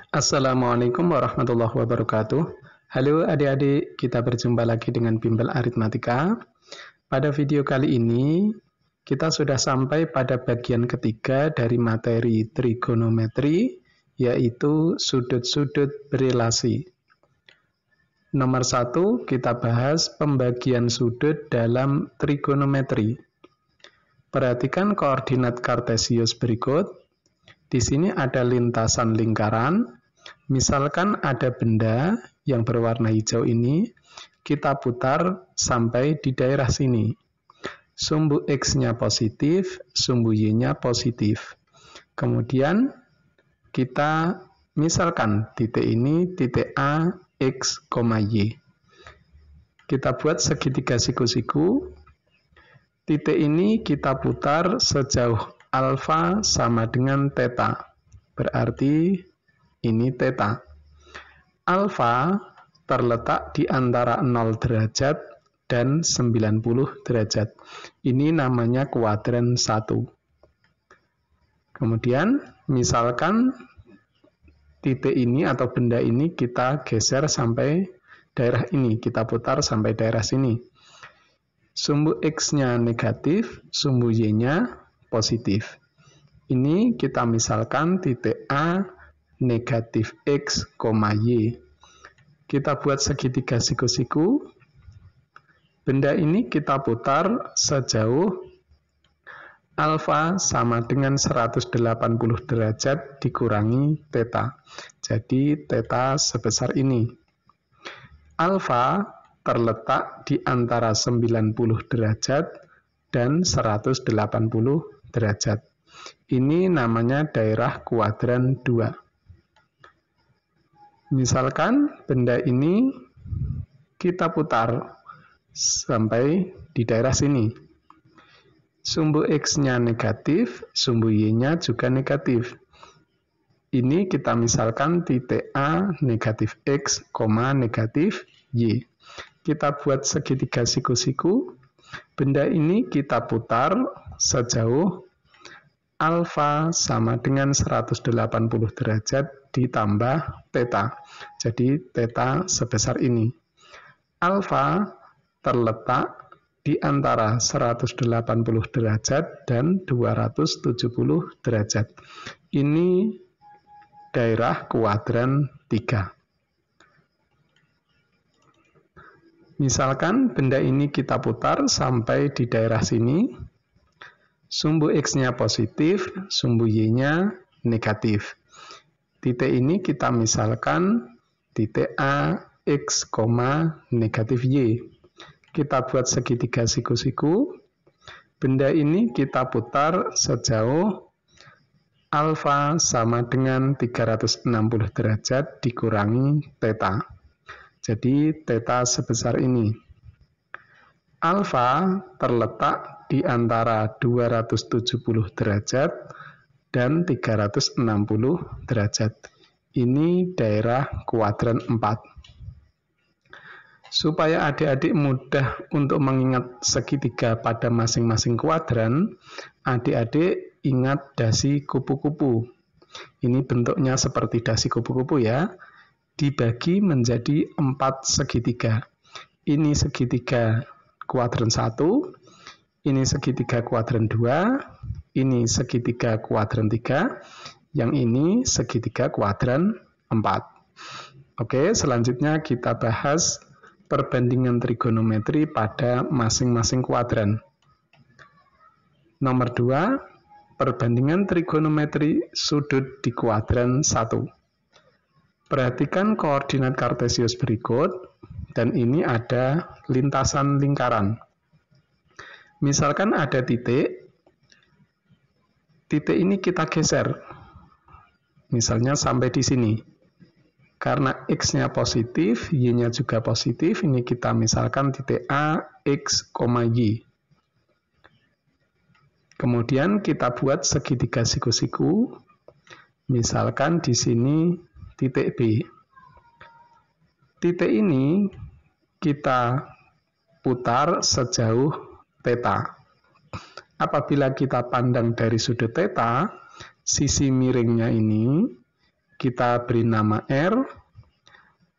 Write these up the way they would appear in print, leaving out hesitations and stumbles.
Assalamualaikum warahmatullahi wabarakatuh. Halo adik-adik, kita berjumpa lagi dengan Bimbel Aritmatika. Pada video kali ini, kita sudah sampai pada bagian ketiga dari materi trigonometri, yaitu sudut-sudut berelasi. Nomor 1, kita bahas pembagian sudut dalam trigonometri. Perhatikan koordinat kartesius berikut. Di sini ada lintasan lingkaran. Misalkan ada benda yang berwarna hijau ini, kita putar sampai di daerah sini. Sumbu X-nya positif, sumbu Y-nya positif. Kemudian kita misalkan titik ini titik A, X, Y. Kita buat segitiga siku-siku. Titik ini kita putar sejauh alfa sama dengan theta. Berarti ini theta. Alfa terletak di antara 0 derajat dan 90 derajat. Ini namanya kuadran 1. Kemudian, misalkan titik ini atau benda ini kita geser sampai daerah ini. Kita putar sampai daerah sini. Sumbu X-nya negatif, sumbu Y-nya positif. Ini kita misalkan titik A negatif X, Y. Kita buat segitiga siku-siku. Benda ini kita putar sejauh alfa sama dengan 180 derajat dikurangi theta. Jadi theta sebesar ini. Alfa terletak di antara 90 derajat dan 180 derajat. Ini namanya daerah kuadran 2. Misalkan benda ini kita putar sampai di daerah sini. Sumbu X-nya negatif, sumbu Y-nya juga negatif. Ini kita misalkan titik A negatif X, negatif Y. Kita buat segitiga siku-siku. Benda ini kita putar sejauh alfa sama dengan 180 derajat ditambah theta. Jadi theta sebesar ini. Alfa terletak di antara 180 derajat dan 270 derajat. Ini daerah kuadran 3. Misalkan benda ini kita putar sampai di daerah sini. Sumbu X-nya positif, sumbu Y-nya negatif. Titik ini kita misalkan titik A, X, negatif Y. Kita buat segitiga siku-siku. Benda ini kita putar sejauh alfa sama dengan 360 derajat dikurangi theta. Jadi theta sebesar ini. Alfa terletak di antara 270 derajat dan 360 derajat. Ini daerah kuadran 4. Supaya adik-adik mudah untuk mengingat segitiga pada masing-masing kuadran, adik-adik ingat dasi kupu-kupu. Ini bentuknya seperti dasi kupu-kupu ya. Dibagi menjadi 4 segitiga. Ini segitiga kuadran 1, ini segitiga kuadran 2, ini segitiga kuadran 3, yang ini segitiga kuadran 4. Oke, selanjutnya kita bahas perbandingan trigonometri pada masing-masing kuadran. Nomor 2, perbandingan trigonometri sudut di kuadran 1. Perhatikan koordinat kartesius berikut, dan ini ada lintasan lingkaran. Misalkan ada titik ini kita geser, misalnya sampai di sini. Karena X-nya positif, Y-nya juga positif, ini kita misalkan titik A, X, Y. Kemudian kita buat segitiga siku-siku, misalkan di sini titik B. Titik ini kita putar sejauh theta. Apabila kita pandang dari sudut theta, sisi miringnya ini kita beri nama R,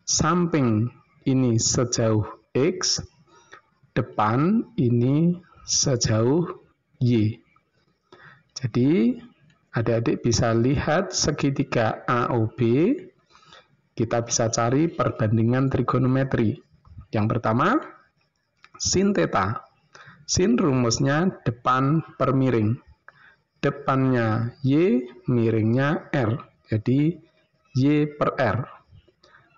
samping ini sejauh X, depan ini sejauh Y. Jadi adik-adik bisa lihat segitiga AOB, kita bisa cari perbandingan trigonometri. Yang pertama, sin theta. Sin rumusnya depan per miring. Depannya Y, miringnya R. Jadi Y per R.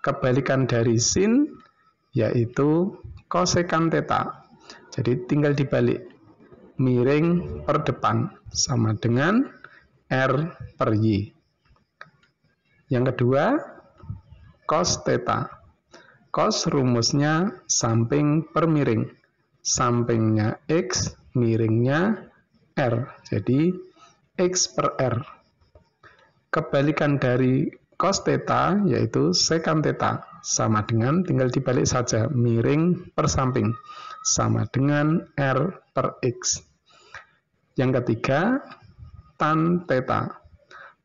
Kebalikan dari sin yaitu kosekan theta. Jadi tinggal dibalik. Miring per depan sama dengan R per Y. Yang kedua, cos theta. Cos rumusnya samping per miring. Sampingnya X, miringnya R. Jadi X per R. Kebalikan dari cos theta yaitu secant theta. Sama dengan, tinggal dibalik saja, miring per samping. Sama dengan R per X. Yang ketiga, tan theta.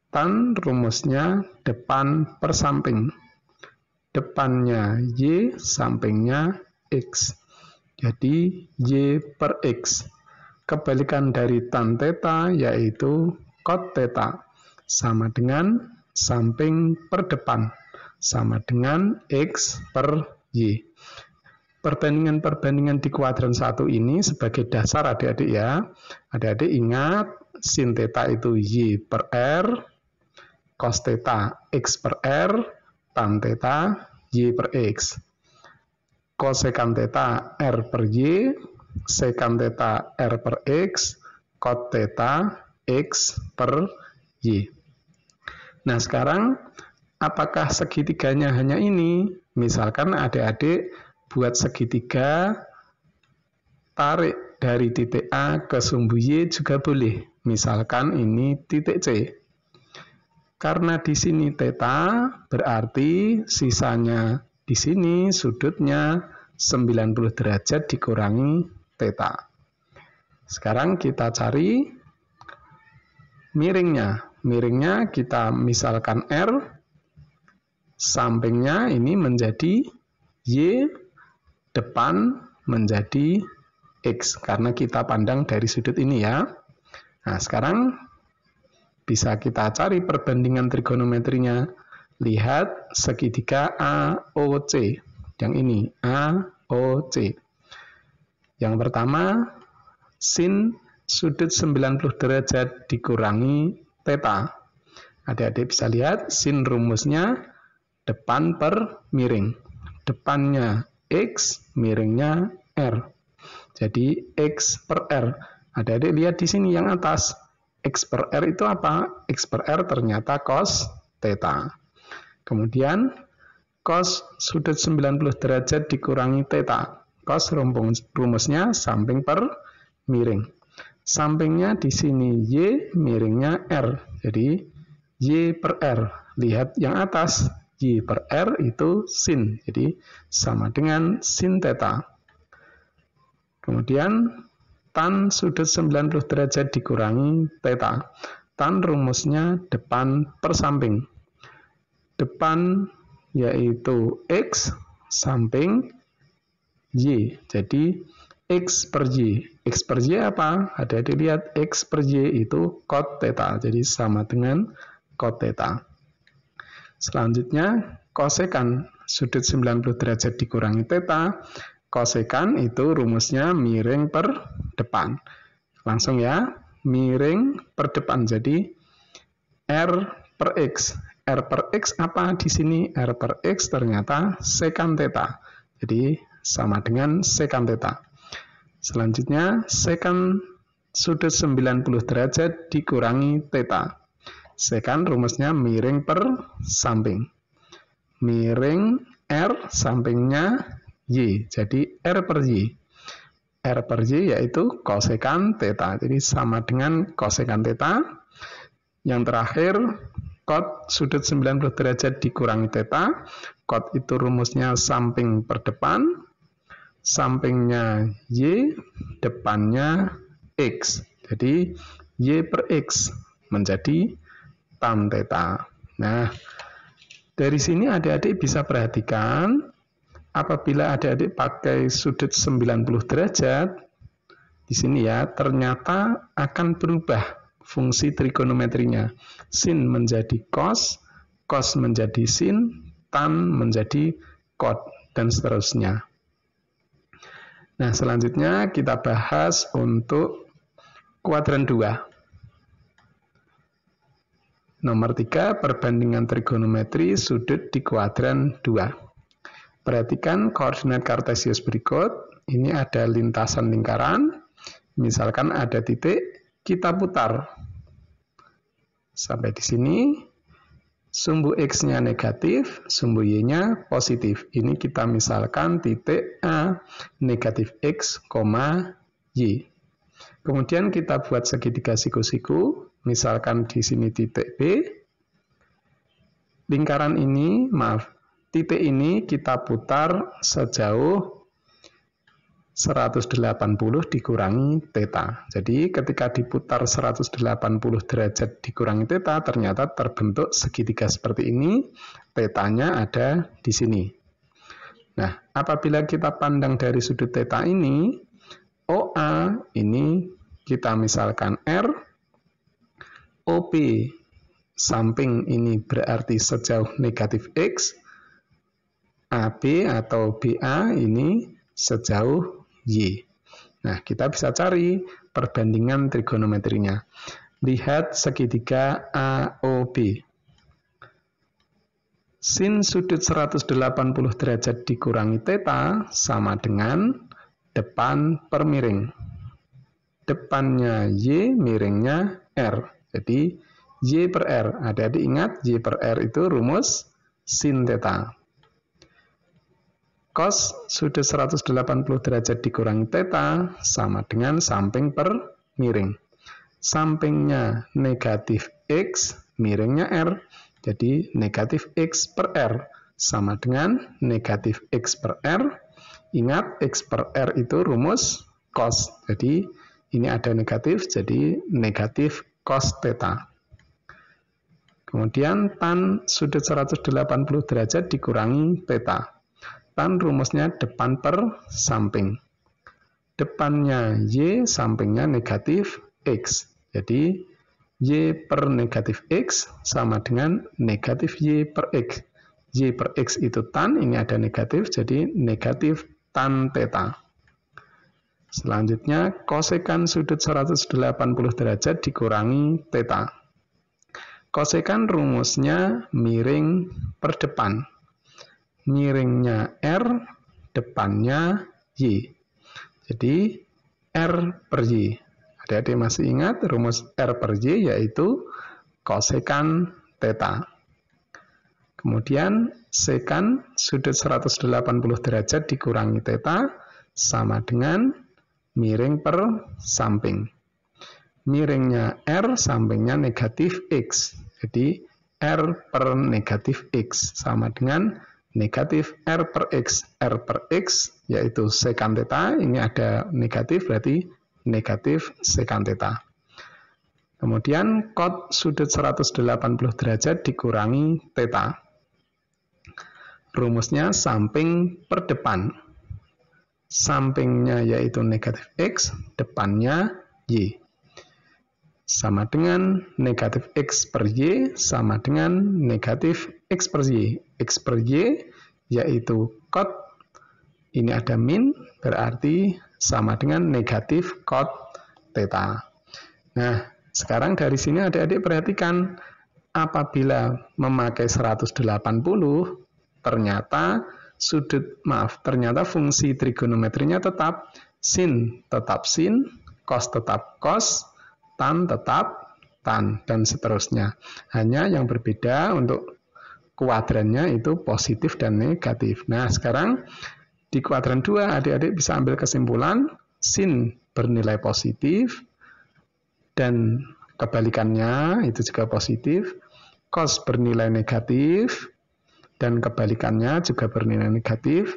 Tan rumusnya depan per samping. Depannya Y, sampingnya X. Jadi Y per X. Kebalikan dari tan theta yaitu cot theta. Sama dengan samping per depan. Sama dengan X per Y. Perbandingan-perbandingan di kuadran 1 ini sebagai dasar adik-adik ya. Adik-adik ingat, sin theta itu Y per R, cos theta X per R, tan theta Y per X. Kosekan theta R per Y, secant theta R per X, cot theta X per Y. Nah sekarang, apakah segitiganya hanya ini? Misalkan adik-adik buat segitiga, tarik dari titik A ke sumbu Y juga boleh. Misalkan ini titik C. Karena di sini theta, berarti sisanya di sini sudutnya 90 derajat dikurangi theta. Sekarang kita cari miringnya. Miringnya kita misalkan R, sampingnya ini menjadi Y, depan menjadi X, karena kita pandang dari sudut ini ya. Nah, sekarang bisa kita cari perbandingan trigonometrinya. Lihat segitiga AOC. Yang ini, AOC. Yang pertama, sin sudut 90 derajat dikurangi theta. Adik-adik bisa lihat, sin rumusnya depan per miring. Depannya X, miringnya R. Jadi X per R. Adik-adik lihat di sini yang atas. X per R itu apa? X per R ternyata cos theta. Kemudian cos sudut 90 derajat dikurangi theta. Cos rumusnya samping per miring. Sampingnya di sini Y, miringnya R. Jadi Y per R. Lihat yang atas. Y per R itu sin. Jadi sama dengan sin theta. Kemudian tan sudut 90 derajat dikurangi theta. Tan rumusnya depan per samping. Depan yaitu X, samping Y. Jadi X per Y. X per Y apa? Adik-adik lihat, X per Y itu cot theta. Jadi sama dengan cot theta. Selanjutnya, kosekan sudut 90 derajat dikurangi theta. Kosekan itu rumusnya miring per depan. Langsung ya, miring per depan. Jadi R per X. R per X apa di sini? R per X ternyata secant theta. Jadi sama dengan secant theta. Selanjutnya, secant sudut 90 derajat dikurangi theta. Secant rumusnya miring per samping. Miring R, sampingnya Y. Jadi R per Y. R per Y yaitu kosekan theta. Jadi sama dengan kosekan theta. Yang terakhir, cot sudut 90 derajat dikurangi theta. Cot itu rumusnya samping per depan. Sampingnya Y, depannya X. Jadi Y per X menjadi tan theta. Nah, Dari sini adik-adik bisa perhatikan, apabila adik-adik pakai sudut 90 derajat, di sini ya, ternyata akan berubah fungsi trigonometrinya. Sin menjadi cos, cos menjadi sin, tan menjadi cot, dan seterusnya. Nah, selanjutnya kita bahas untuk kuadran 2. Nomor 3, perbandingan trigonometri sudut di kuadran 2. Perhatikan koordinat kartesius berikut. Ini ada lintasan lingkaran. Misalkan ada titik, kita putar. Sampai di sini, sumbu X-nya negatif, sumbu Y-nya positif. Ini kita misalkan titik A, negatif X, Y. Kemudian kita buat segitiga siku-siku. Misalkan di sini titik B, lingkaran ini, titik ini kita putar sejauh 180 dikurangi theta. Jadi ketika diputar 180 derajat dikurangi theta, ternyata terbentuk segitiga seperti ini, theta-nya ada di sini. Nah, apabila kita pandang dari sudut theta ini, OA ini kita misalkan R, OP samping ini berarti sejauh negatif X, AB atau BA ini sejauh Y. Nah, kita bisa cari perbandingan trigonometrinya. Lihat segitiga AOB. Sin sudut 180 derajat dikurangi theta sama dengan depan per miring. Depannya Y, miringnya R. Jadi, Y per R. Adik-adik ingat, Y per R itu rumus sin theta. Cos sudut 180 derajat dikurangi theta sama dengan samping per miring. Sampingnya negatif X, miringnya R. Jadi, negatif X per R sama dengan negatif X per R. Ingat, X per R itu rumus cos. Jadi, ini ada negatif, jadi negatif cos theta. Kemudian tan sudut 180 derajat dikurangi theta. Tan rumusnya depan per samping. Depannya Y, sampingnya negatif X. Jadi Y per negatif X sama dengan negatif Y per X. Y per X itu tan, ini ada negatif, jadi negatif tan theta. Selanjutnya, kosekan sudut 180 derajat dikurangi theta. Kosekan rumusnya miring per depan. Miringnya R, depannya Y. Jadi, R per Y. Adik-adik masih ingat rumus R per Y yaitu kosekan theta. Kemudian, sekan sudut 180 derajat dikurangi theta sama dengan miring per samping. Miringnya R, sampingnya negatif X. Jadi, R per negatif X sama dengan negatif R per X. R per X yaitu sekan theta. Ini ada negatif, berarti negatif sekan theta. Kemudian, cot sudut 180 derajat dikurangi theta. Rumusnya samping per depan. Sampingnya yaitu negatif X, depannya Y. Sama dengan negatif X per Y sama dengan negatif X per Y. X per Y yaitu cot, ini ada min, berarti sama dengan negatif cot theta. Nah, sekarang dari sini adik-adik perhatikan, apabila memakai 180, ternyata fungsi trigonometrinya tetap sin, cos tetap cos, tan tetap tan, dan seterusnya. Hanya yang berbeda untuk kuadrannya itu positif dan negatif. Nah, sekarang di kuadran 2 adik-adik bisa ambil kesimpulan sin bernilai positif dan kebalikannya itu juga positif, cos bernilai negatif dan kebalikannya juga bernilai negatif,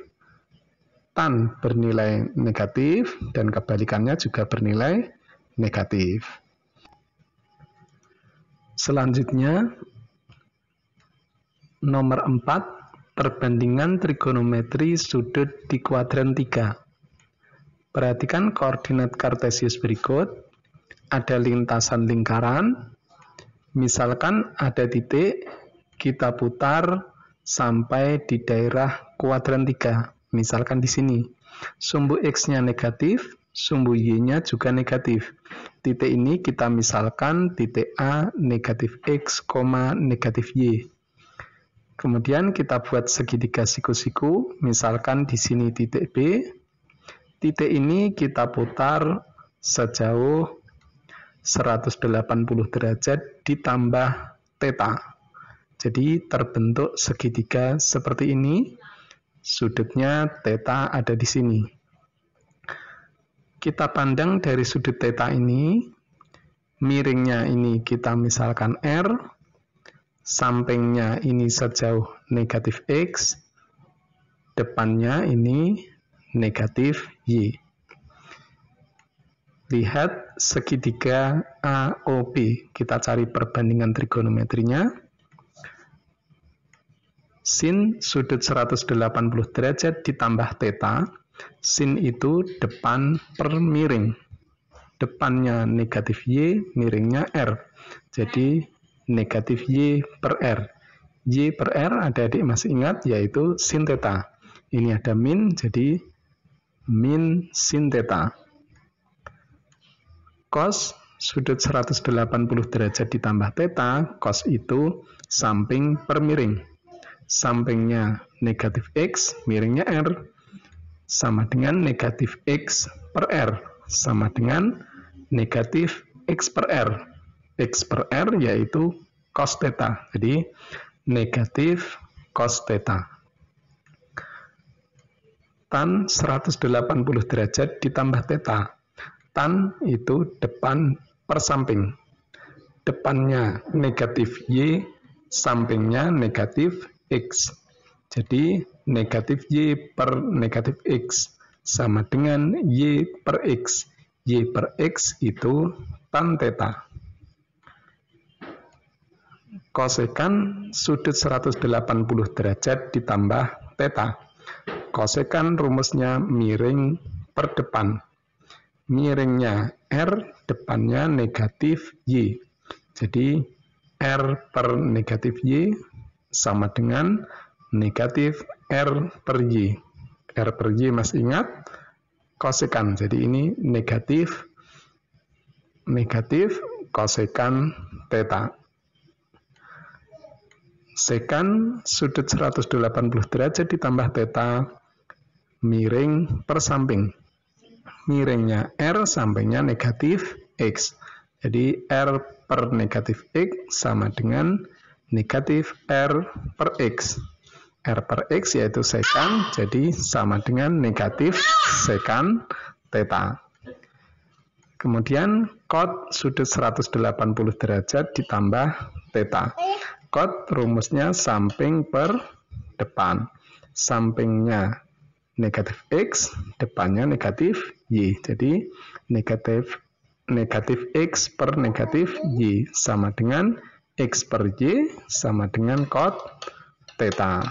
tan bernilai negatif dan kebalikannya juga bernilai negatif. Selanjutnya, Nomor 4, perbandingan trigonometri sudut di kuadran 3. Perhatikan koordinat kartesius berikut. Ada lintasan lingkaran. Misalkan ada titik, kita putar sampai di daerah kuadran 3. Misalkan di sini. Sumbu X-nya negatif, sumbu Y-nya juga negatif. Titik ini kita misalkan titik A negatif X, negatif Y. Kemudian kita buat segitiga siku-siku, misalkan di sini titik B. Titik ini kita putar sejauh 180 derajat ditambah theta. Jadi terbentuk segitiga seperti ini. Sudutnya theta ada di sini. Kita pandang dari sudut theta ini, miringnya ini kita misalkan R, sampingnya ini sejauh negatif X, depannya ini negatif Y. Lihat segitiga AOB, kita cari perbandingan trigonometrinya. Sin sudut 180 derajat ditambah theta, sin itu depan per miring. Depannya negatif Y, miringnya R. Jadi negatif Y per R. Y per R adik-adik masih ingat yaitu sin theta. Ini ada min, jadi min sin theta. Cos sudut 180 derajat ditambah theta, cos itu samping per miring. Sampingnya negatif X, miringnya R, sama dengan negatif X per R, sama dengan negatif X per R. X per R yaitu cos theta. Jadi negatif cos theta. Tan 180 derajat ditambah theta. Tan itu depan per samping. Depannya negatif Y, sampingnya negatif X. Jadi negatif Y per negatif X sama dengan Y per X. Y per X itu tan theta. Kosekan sudut 180 derajat ditambah theta. Kosekan rumusnya miring per depan. Miringnya R, depannya negatif Y. Jadi R per negatif Y sama dengan negatif R per Y. R per Y masih ingat? Kosekan. Jadi ini negatif kosekan theta. Sekan sudut 180 derajat ditambah theta, miring per samping. Miringnya R, sampingnya negatif X. Jadi R per negatif X sama dengan negatif R per X. R per X yaitu sekan, jadi sama dengan negatif sekan theta. Kemudian cot sudut 180 derajat ditambah theta. Cot rumusnya samping per depan. Sampingnya negatif X, depannya negatif Y. Jadi negatif X per negatif Y sama dengan X per Y sama dengan cot theta.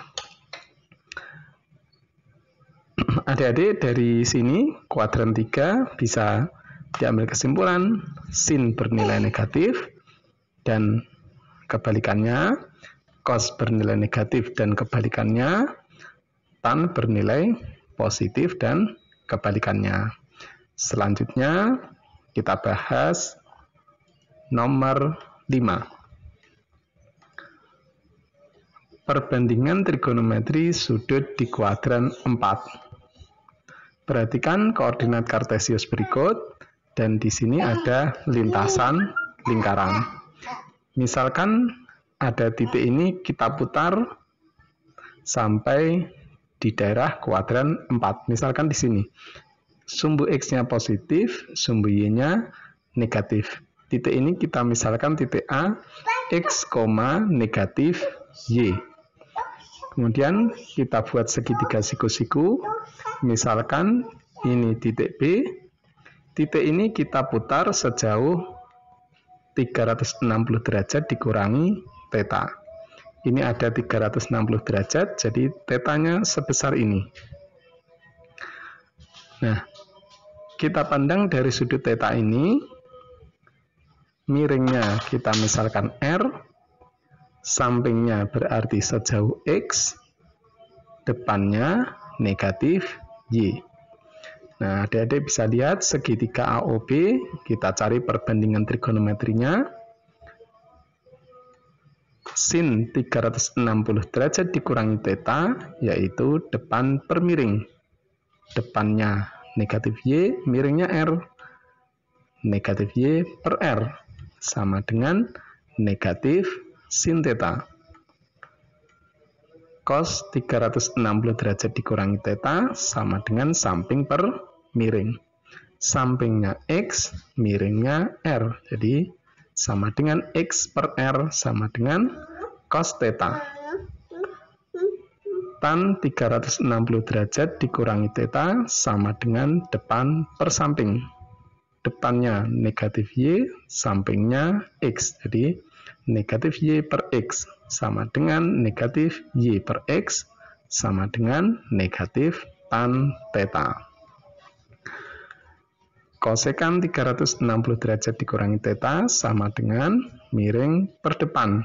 Adik-adik dari sini kuadran 3 bisa diambil kesimpulan sin bernilai negatif dan kebalikannya, cos bernilai negatif dan kebalikannya, tan bernilai positif dan kebalikannya. Selanjutnya kita bahas nomor 5. Perbandingan trigonometri sudut di kuadran 4. Perhatikan koordinat kartesius berikut dan di sini ada lintasan lingkaran. Misalkan ada titik ini kita putar sampai di daerah kuadran 4. Misalkan di sini. Sumbu X-nya positif, sumbu Y-nya negatif. Titik ini kita misalkan titik A, X, negatif Y. Kemudian kita buat segitiga siku-siku. Misalkan ini titik B. Titik ini kita putar sejauh 360 derajat dikurangi theta. Ini ada 360 derajat, jadi tetanya sebesar ini. Nah, kita pandang dari sudut theta ini, miringnya kita misalkan R, sampingnya berarti sejauh X, depannya negatif Y. Nah, adik-adik bisa lihat segitiga AOB, kita cari perbandingan trigonometrinya. Sin 360 derajat dikurangi theta, yaitu depan per miring. Depannya negatif Y, miringnya R. Negatif Y per R, sama dengan negatif sin theta. Cos 360 derajat dikurangi theta sama dengan samping per miring. Sampingnya X, miringnya R. Jadi sama dengan X per R sama dengan cos theta. Tan 360 derajat dikurangi theta sama dengan depan per samping. Depannya negatif Y, sampingnya X. Jadi negatif Y per X sama dengan negatif Y per X sama dengan negatif tan theta. Kosekan 360 derajat dikurangi theta sama dengan miring per depan.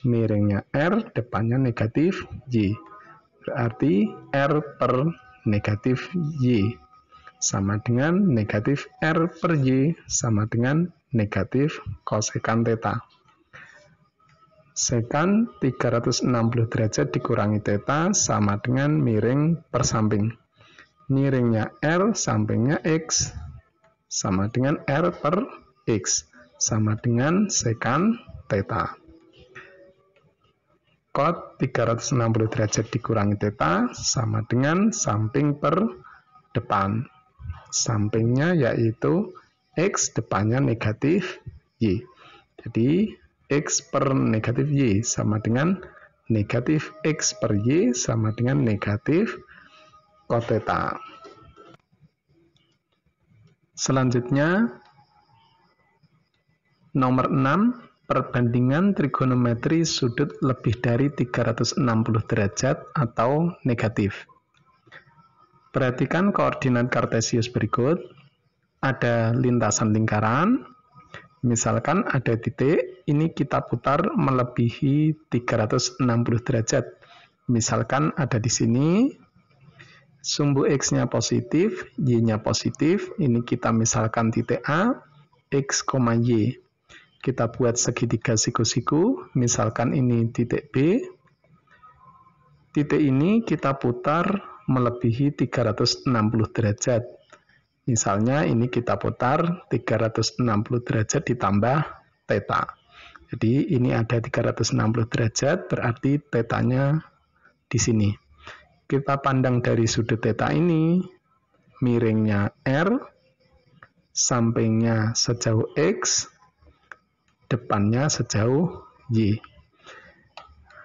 Miringnya R, depannya negatif Y. Berarti R per negatif Y sama dengan negatif R per Y sama dengan negatif kosekan theta. Sekan 360 derajat dikurangi theta sama dengan miring per samping. Miringnya R, sampingnya X, sama dengan R per X, sama dengan sekan theta. Cot 360 derajat dikurangi theta sama dengan samping per depan. Sampingnya yaitu X, depannya negatif Y. Jadi X per negatif Y sama dengan negatif X per Y sama dengan negatif cot theta. Selanjutnya, nomor 6, perbandingan trigonometri sudut lebih dari 360 derajat atau negatif. Perhatikan koordinat kartesius berikut. Ada lintasan lingkaran. Misalkan ada titik, ini kita putar melebihi 360 derajat. Misalkan ada di sini, sumbu X-nya positif, Y-nya positif. Ini kita misalkan titik A, X, Y. Kita buat segitiga siku-siku, misalkan ini titik B. Titik ini kita putar melebihi 360 derajat. Misalnya ini kita putar 360 derajat ditambah theta. Jadi ini ada 360 derajat, berarti tetanya di sini. Kita pandang dari sudut theta ini, miringnya R, sampingnya sejauh X, depannya sejauh Y.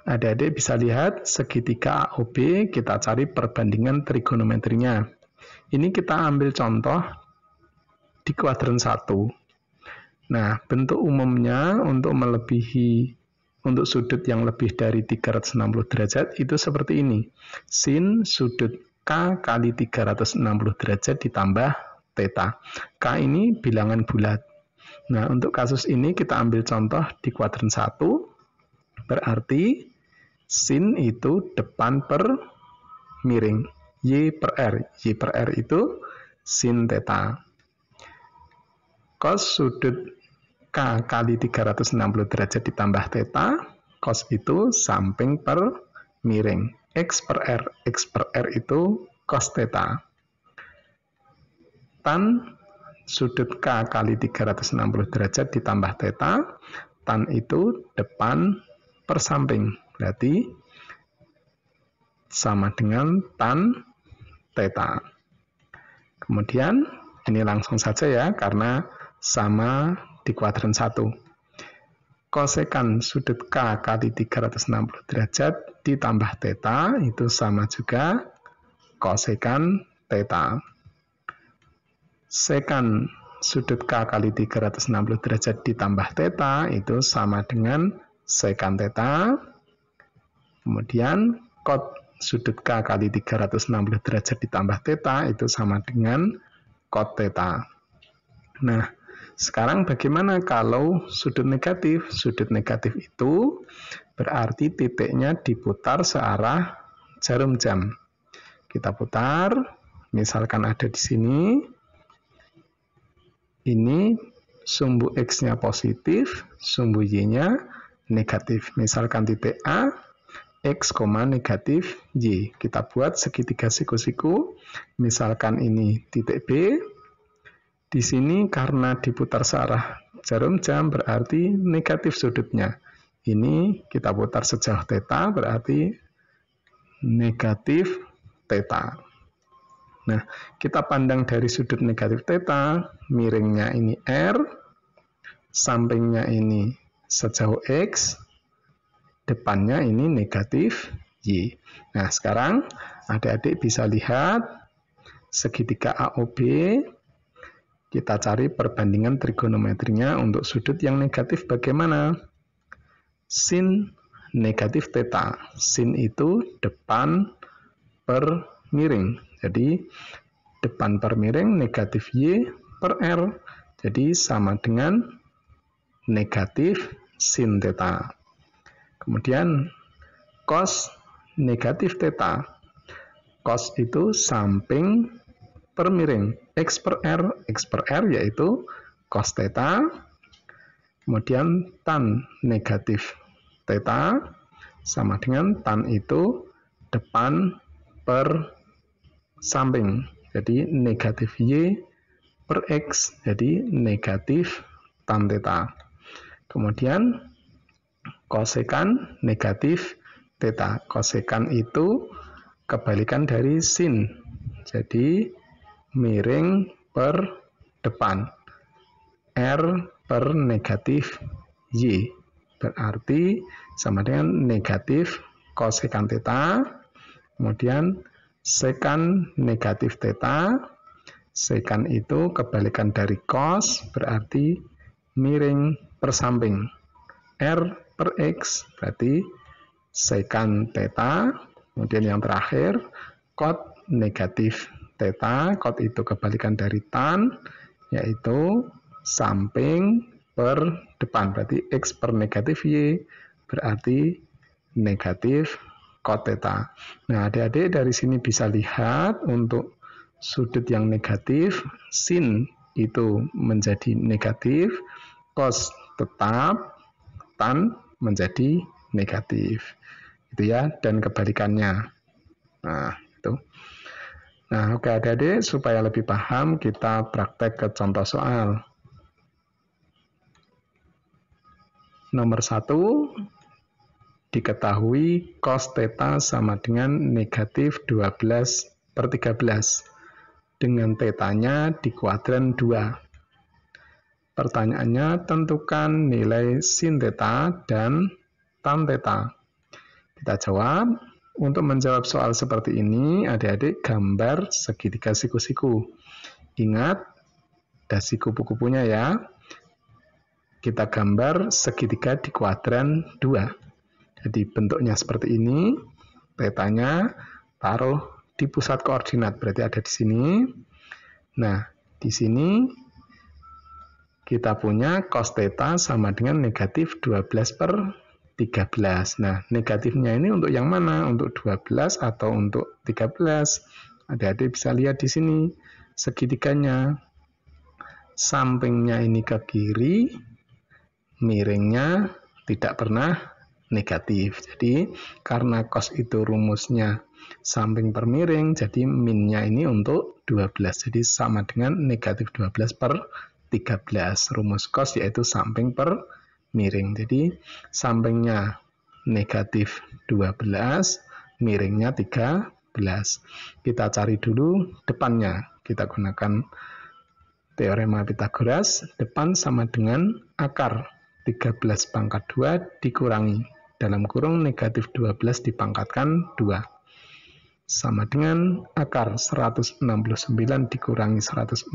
Adik-adik bisa lihat segitiga AOB, kita cari perbandingan trigonometrinya. Ini kita ambil contoh di kuadran 1. Nah, bentuk umumnya untuk sudut yang lebih dari 360 derajat itu seperti ini. Sin sudut K kali 360 derajat ditambah theta. K ini bilangan bulat. Nah, untuk kasus ini kita ambil contoh di kuadran 1. Berarti sin itu depan per miring. Y per R. Y per R itu sin theta. Cos sudut K kali 360 derajat ditambah theta. Cos itu samping per miring. X per R. X per R itu cos theta. Tan sudut K kali 360 derajat ditambah theta. Tan itu depan per samping. Berarti sama dengan tan theta. Kemudian ini langsung saja ya, karena sama di kuadran 1. Kosekan sudut K kali 360 derajat ditambah theta itu sama juga kosekan theta. Sekan sudut K kali 360 derajat ditambah theta itu sama dengan sekan theta. Kemudian cot sudut K kali 360 derajat ditambah theta itu sama dengan cot theta. Nah, sekarang bagaimana kalau sudut negatif? Sudut negatif itu berarti titiknya diputar searah jarum jam. Kita putar, misalkan ada di sini, ini sumbu X-nya positif, sumbu Y-nya negatif. Misalkan titik A, X, negatif Y. Kita buat segitiga siku-siku, misalkan ini titik B. Di sini karena diputar searah jarum jam berarti negatif sudutnya. Ini kita putar sejauh theta berarti negatif theta. Nah, kita pandang dari sudut negatif theta, miringnya ini R, sampingnya ini sejauh X, depannya ini negatif Y. Nah, sekarang adik-adik bisa lihat segitiga AOB. Kita cari perbandingan trigonometrinya untuk sudut yang negatif bagaimana? Sin negatif theta. Sin itu depan per miring. Jadi, depan per miring negatif Y per R. Jadi, sama dengan negatif sin theta. Kemudian, cos negatif theta. Cos itu samping per miring. X per R yaitu cos theta. Kemudian tan negatif theta sama dengan tan itu depan per samping. Jadi negatif Y per X, jadi negatif tan theta. Kemudian kosekan negatif theta. Kosekan itu kebalikan dari sin. Jadi miring per depan. R per negatif Y. Berarti sama dengan negatif kosekan theta. Kemudian sekan negatif theta. Sekan itu kebalikan dari cos, berarti miring per samping. R per X berarti sekan theta. Kemudian yang terakhir cot negatif theta. Cot itu kebalikan dari tan, yaitu samping per depan. Berarti X per negatif Y berarti negatif cot theta. Nah, adik-adik dari sini bisa lihat untuk sudut yang negatif, sin itu menjadi negatif, cos tetap, tan menjadi negatif. Itu ya, dan kebalikannya. Nah, itu. Nah, oke adik-adik, supaya lebih paham kita praktek ke contoh soal. Nomor 1, diketahui cos theta sama dengan negatif 12 per 13 dengan tetanya di kuadran 2. Pertanyaannya, tentukan nilai sin theta dan tan theta. Kita jawab. Untuk menjawab soal seperti ini, adik-adik gambar segitiga siku-siku. Ingat, dasi kupu-kupunya ya. Kita gambar segitiga di kuadran 2. Jadi bentuknya seperti ini. Tetanya taruh di pusat koordinat, berarti ada di sini. Nah, di sini kita punya cos theta sama dengan negatif 12 per 13. Nah, negatifnya ini untuk yang mana? Untuk 12 atau untuk 13? Adik-adik bisa lihat di sini segitiganya. Sampingnya ini ke kiri, miringnya tidak pernah negatif. Jadi, karena cos itu rumusnya samping per miring, jadi minnya ini untuk 12. Jadi, sama dengan negatif 12 per 13. Rumus cos yaitu samping per miring. Jadi sampingnya negatif 12, miringnya 13. Kita cari dulu depannya. Kita gunakan teorema Pythagoras. Depan sama dengan akar 13 pangkat 2 dikurangi. Dalam kurung negatif 12 dipangkatkan 2. Sama dengan akar 169 dikurangi 144.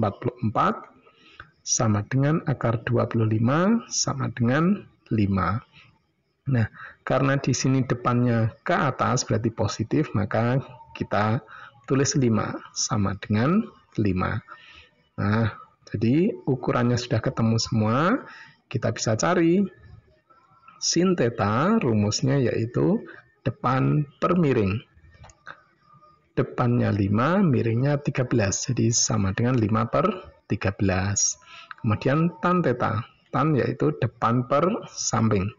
Sama dengan akar 25 sama dengan 5. Nah, karena di sini depannya ke atas berarti positif, maka kita tulis 5 sama dengan 5. Nah, jadi ukurannya sudah ketemu semua, kita bisa cari sin theta, rumusnya yaitu depan per miring. Depannya 5, miringnya 13, jadi sama dengan 5 per 13. Kemudian tan theta, tan yaitu depan per samping.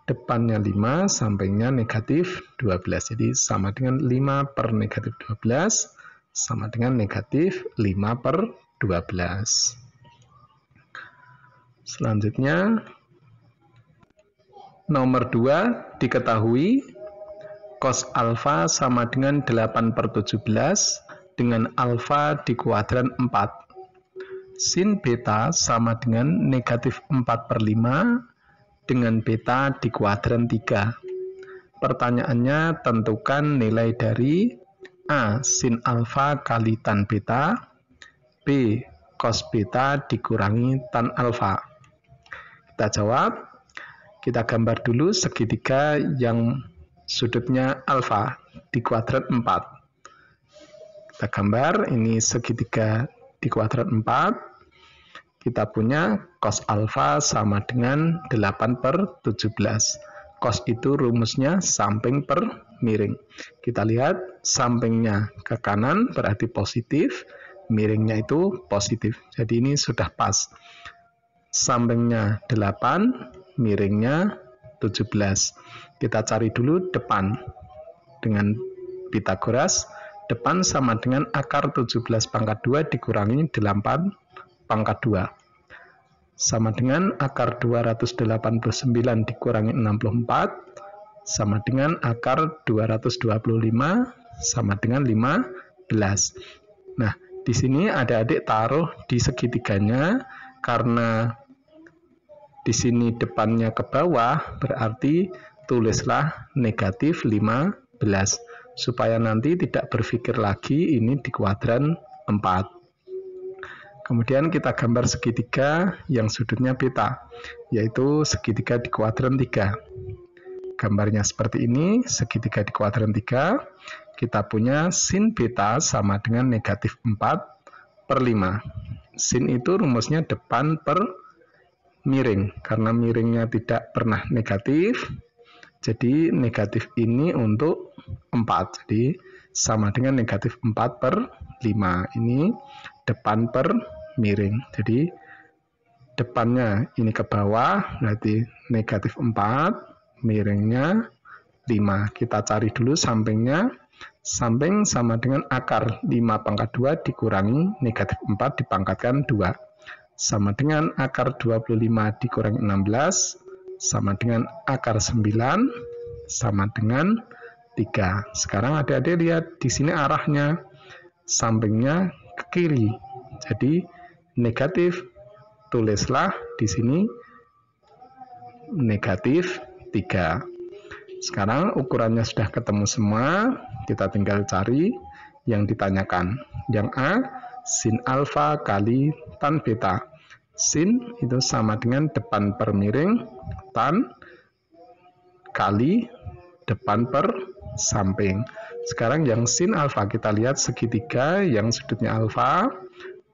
Depannya 5, sampingnya negatif 12. Jadi sama dengan 5 per negatif 12, sama dengan negatif 5 per 12. Selanjutnya, nomor 2, diketahui cos alfa sama dengan 8 per 17 dengan alfa di kuadran 4. Sin beta sama dengan negatif 4 per 5 dengan beta di kuadran 3. Pertanyaannya, tentukan nilai dari A. Sin alfa kali tan beta, B. Cos beta dikurangi tan alfa. Kita jawab, kita gambar dulu segitiga yang sudutnya alfa di kuadran 4. Kita gambar, ini segitiga di kuadran 4. Kita punya cos alfa sama dengan 8 per 17. Cos itu rumusnya samping per miring. Kita lihat sampingnya ke kanan berarti positif, miringnya itu positif. Jadi ini sudah pas. Sampingnya 8, miringnya 17. Kita cari dulu depan. Dengan Pythagoras, depan sama dengan akar 17 pangkat 2 dikurangi 8 pangkat 2. Sama dengan akar 289 dikurangi 64, sama dengan akar 225, sama dengan 15. Nah, di sini adik-adik taruh di segitiganya, karena di sini depannya ke bawah, berarti tulislah negatif 15, supaya nanti tidak berpikir lagi ini di kuadran 4. Kemudian kita gambar segitiga yang sudutnya beta, yaitu segitiga di kuadran 3. Gambarnya seperti ini, segitiga di kuadran 3. Kita punya sin beta sama dengan negatif 4 per 5. Sin itu rumusnya depan per miring. Karena miringnya tidak pernah negatif, jadi negatif ini untuk 4. Jadi sama dengan negatif 4 per 5. Ini depan per miring. Jadi depannya ini ke bawah, berarti negatif 4, miringnya 5. Kita cari dulu sampingnya. Samping sama dengan akar 5 pangkat 2 dikurangi negatif 4 dipangkatkan 2. Sama dengan akar 25 dikurangi 16, sama dengan akar 9, sama dengan 3. Sekarang adik-adik lihat, di sini arahnya sampingnya ke kiri. Jadi negatif, tulislah di sini negatif 3. Sekarang ukurannya sudah ketemu semua, kita tinggal cari yang ditanyakan. Yang A, sin alfa kali tan beta. Sin itu sama dengan depan per miring, tan kali depan per samping. Sekarang yang sin alfa, kita lihat segitiga yang sudutnya alfa,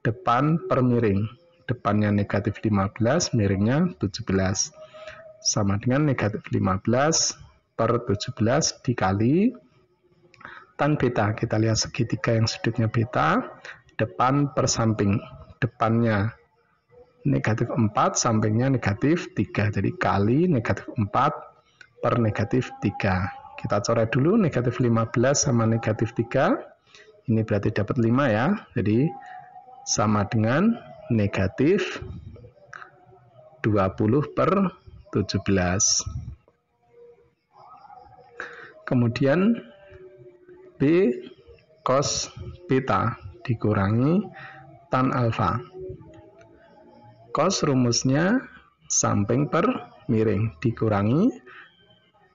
depan per miring. Depannya negatif 15, miringnya 17. Sama dengan negatif 15 per 17 dikali tan beta. Kita lihat segitiga yang sudutnya beta, depan per samping. Depannya negatif 4, sampingnya negatif 3. Jadi kali negatif 4 per negatif 3. Kita coret dulu negatif 15 sama negatif 3. Ini berarti dapat 5 ya. Jadi sama dengan negatif 20 per 17. Kemudian B cos beta dikurangi tan alfa. Cos rumusnya samping per miring dikurangi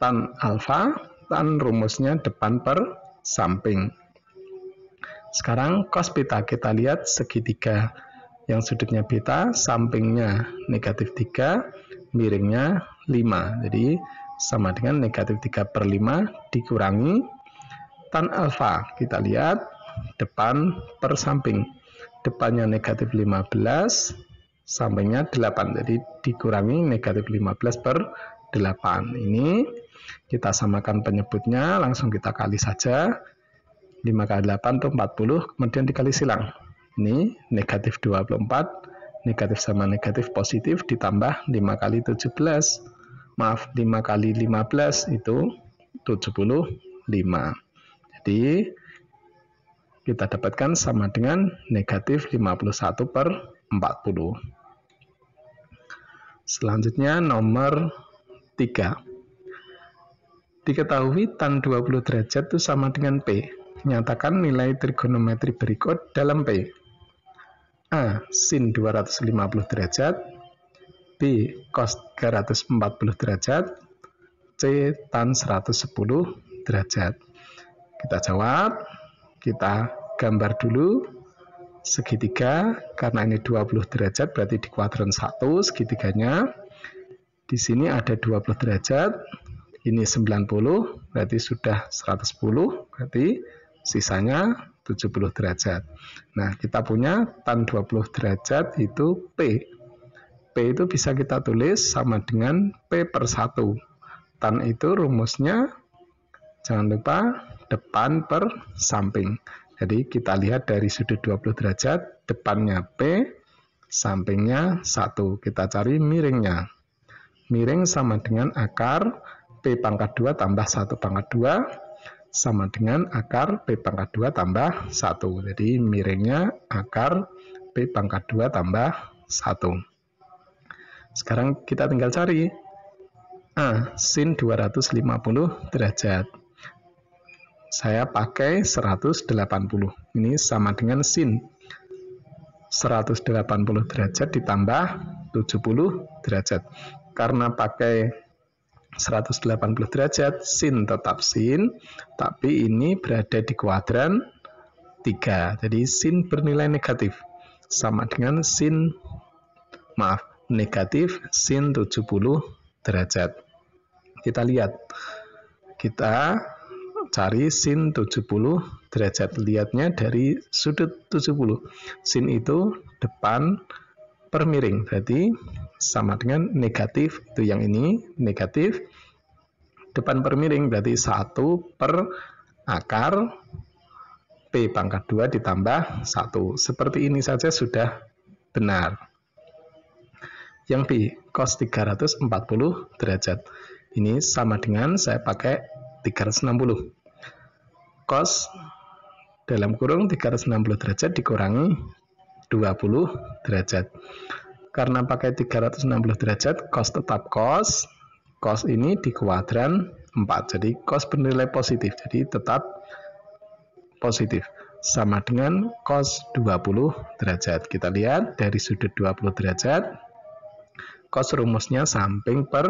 tan alfa, tan rumusnya depan per samping. Sekarang cos beta, kita lihat segitiga yang sudutnya beta, sampingnya negatif 3, miringnya 5. Jadi sama dengan negatif 3/5 dikurangi tan alfa. Kita lihat depan per samping. Depannya negatif 15, sampingnya 8. Jadi dikurangi negatif 15/8. Ini kita samakan penyebutnya, langsung kita kali saja. 5 kali 8 itu 40, kemudian dikali silang. Ini negatif 24, negatif sama negatif positif ditambah 5 kali 17. Maaf, 5 kali 15 itu 75. Jadi kita dapatkan sama dengan negatif 51/40. Selanjutnya nomor 3. Diketahui tan 20 derajat itu sama dengan P. Nyatakan nilai trigonometri berikut dalam P. A. Sin 250 derajat. B. Cos 340 derajat. C. Tan 110 derajat. Kita jawab. Kita gambar dulu segitiga, karena ini 20 derajat berarti di kuadran 1 segitiganya. Di sini ada 20 derajat, ini 90 berarti sudah 110, berarti sisanya 70 derajat. Nah, kita punya tan 20 derajat itu P. P itu bisa kita tulis sama dengan P/1. Tan itu rumusnya jangan lupa depan per samping. Jadi kita lihat dari sudut 20 derajat, depannya P, sampingnya 1. Kita cari miringnya. Miring sama dengan akar P/2 tambah 1/2 sama dengan akar P/2 tambah 1. Jadi miringnya akar P/2 tambah 1. Sekarang kita tinggal cari A. Sin 250 derajat. Saya pakai 180. Ini sama dengan sin 180 derajat ditambah 70 derajat. Karena pakai 180 derajat, sin tetap sin, tapi ini berada di kuadran 3. Jadi sin bernilai negatif. Sama dengan negatif sin 70 derajat. Kita lihat. Kita cari sin 70 derajat. Lihatnya dari sudut 70. Sin itu depan per miring. Berarti sama dengan negatif. Itu yang ini negatif. Depan per miring berarti 1 per akar P/2 ditambah 1. Seperti ini saja sudah benar. Yang B, cos 340 derajat. Ini sama dengan saya pakai 360. Cos dalam kurung 360 derajat dikurangi 20 derajat. Karena pakai 360 derajat, cos tetap cos. Cos ini di kuadran 4. Jadi cos bernilai positif. Jadi tetap positif. Sama dengan cos 20 derajat. Kita lihat dari sudut 20 derajat. Cos rumusnya samping per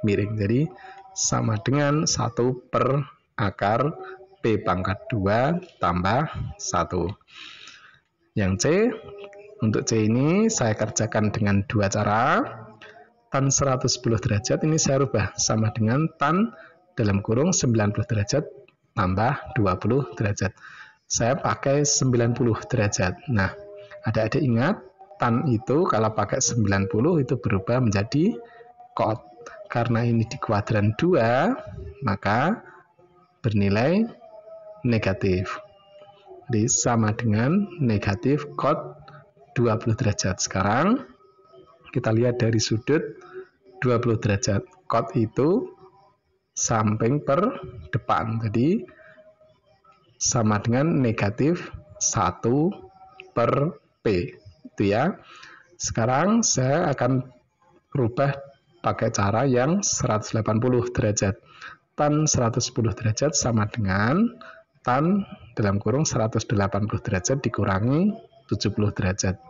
miring. Jadi sama dengan 1 per akar P/2 tambah 1. Yang C, untuk C ini saya kerjakan dengan dua cara. Tan 110 derajat ini saya rubah sama dengan tan dalam kurung 90 derajat tambah 20 derajat. Saya pakai 90 derajat. Nah, adik-adik ingat, tan itu kalau pakai 90 itu berubah menjadi cot. Karena ini di kuadran 2, maka bernilai negatif. Jadi sama dengan negatif cot 20 derajat. Sekarang kita lihat dari sudut 20 derajat. Cot itu samping per depan. Jadi sama dengan negatif 1 per P. Itu ya. Sekarang saya akan rubah pakai cara yang 180 derajat. Tan 110 derajat sama dengan tan dalam kurung 180 derajat dikurangi 70 derajat.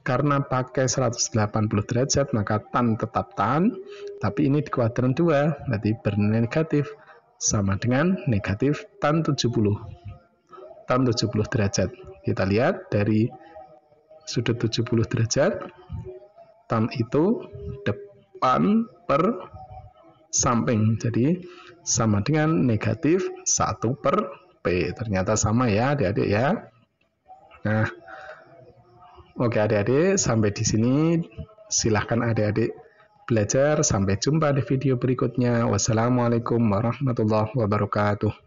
Karena pakai 180 derajat, maka tan tetap tan, tapi ini di kuadran 2, berarti bernilai negatif. Sama dengan negatif tan 70. Tan 70 derajat. Kita lihat dari sudut 70 derajat, tan itu depan per samping. Jadi sama dengan negatif 1/P. Ternyata sama ya adik-adik ya. Nah, oke adik-adik, sampai di sini. Silahkan adik-adik belajar. Sampai jumpa di video berikutnya. Wassalamualaikum warahmatullahi wabarakatuh.